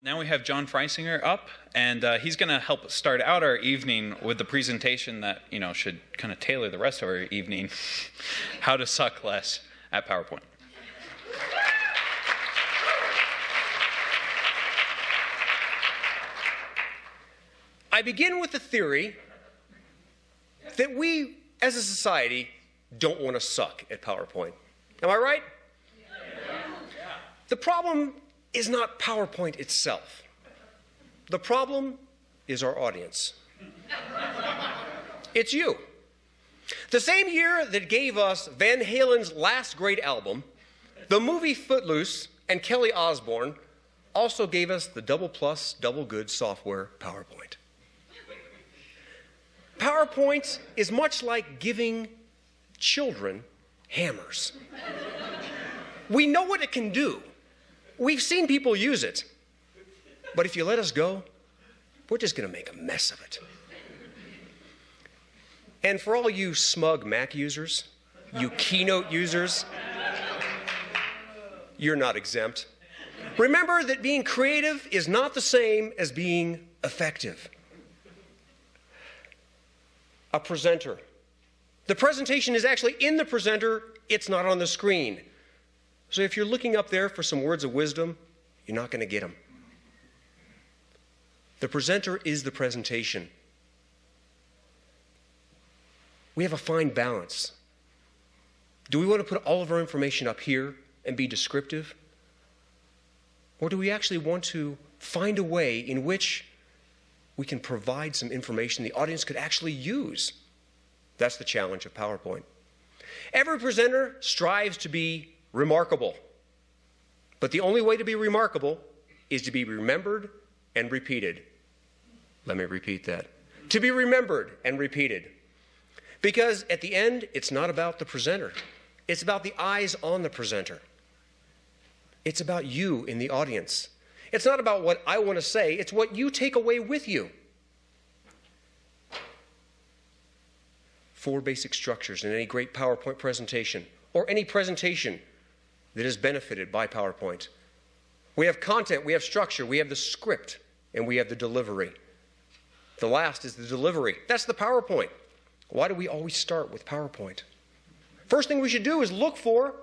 Now we have John Freisinger up, and he's going to help start out our evening with the presentation that, should kind of tailor the rest of our evening, how to suck less at PowerPoint. I begin with the theory that we, as a society, don't want to suck at PowerPoint. Am I right? Yeah. The problem is not PowerPoint itself. The problem is our audience. It's you. The same year that gave us Van Halen's last great album, the movie Footloose, and Kelly Osbourne also gave us the double plus, double good software PowerPoint. PowerPoint is much like giving children hammers. We know what it can do. We've seen people use it. But if you let us go, we're just going to make a mess of it. And for all you smug Mac users, you Keynote users, you're not exempt. Remember that being creative is not the same as being effective. A presenter. The presentation is actually in the presenter, it's not on the screen. So if you're looking up there for some words of wisdom, you're not going to get them. The presenter is the presentation. We have a fine balance. Do we want to put all of our information up here and be descriptive? Or do we actually want to find a way in which we can provide some information the audience could actually use? That's the challenge of PowerPoint. Every presenter strives to be remarkable. But the only way to be remarkable is to be remembered and repeated. Let me repeat that. To be remembered and repeated. Because at the end, it's not about the presenter. It's about the eyes on the presenter. It's about you in the audience. It's not about what I want to say. It's what you take away with you. 4 basic structures in any great PowerPoint presentation, or any presentation that is benefited by PowerPoint. We have content, we have structure, we have the script, and we have the delivery. The last is the delivery. That's the PowerPoint. Why do we always start with PowerPoint? First thing we should do is look for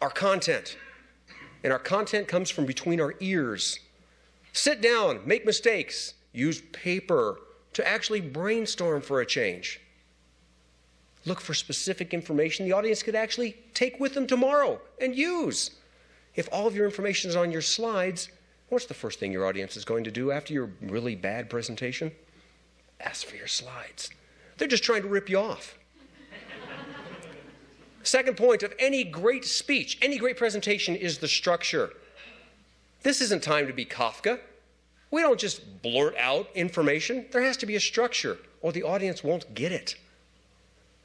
our content. And our content comes from between our ears. Sit down, make mistakes, use paper to actually brainstorm for a change. Look for specific information the audience could actually take with them tomorrow and use. If all of your information is on your slides, what's the first thing your audience is going to do after your really bad presentation? Ask for your slides. They're just trying to rip you off. Second point of any great speech, any great presentation is the structure. This isn't time to be Kafka. We don't just blurt out information. There has to be a structure, or the audience won't get it.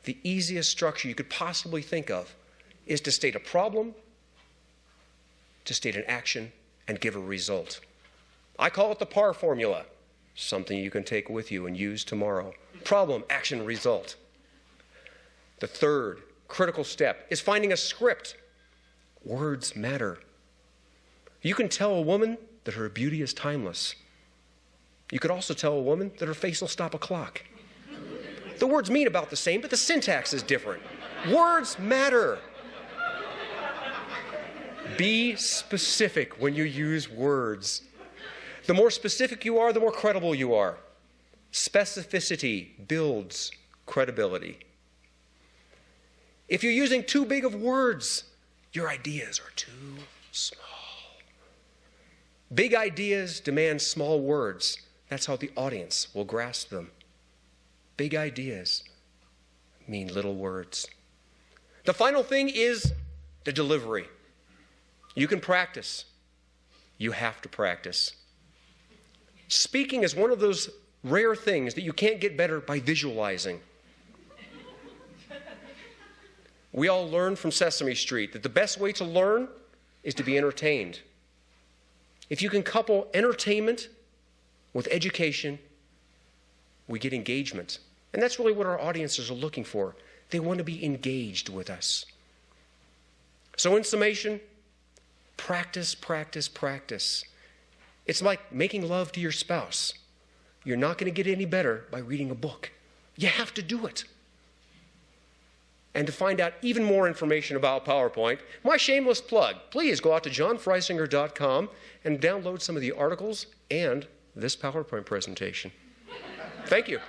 The easiest structure you could possibly think of is to state a problem, to state an action, and give a result. I call it the PAR formula, something you can take with you and use tomorrow. Problem, action, result. The third critical step is finding a script. Words matter. You can tell a woman that her beauty is timeless. You could also tell a woman that her face will stop a clock. The words mean about the same, but the syntax is different. Words matter. Be specific when you use words. The more specific you are, the more credible you are. Specificity builds credibility. If you're using too big of words, your ideas are too small. Big ideas demand small words. That's how the audience will grasp them. Big ideas mean little words. The final thing is the delivery. You can practice. You have to practice. Speaking is one of those rare things that you can't get better by visualizing. We all learned from Sesame Street that the best way to learn is to be entertained. If you can couple entertainment with education, we get engagement. And that's really what our audiences are looking for. They want to be engaged with us. So in summation, practice, practice, practice. It's like making love to your spouse. You're not going to get any better by reading a book. You have to do it. And to find out even more information about PowerPoint, my shameless plug, please go out to johnfreisinger.com and download some of the articles and this PowerPoint presentation. Thank you.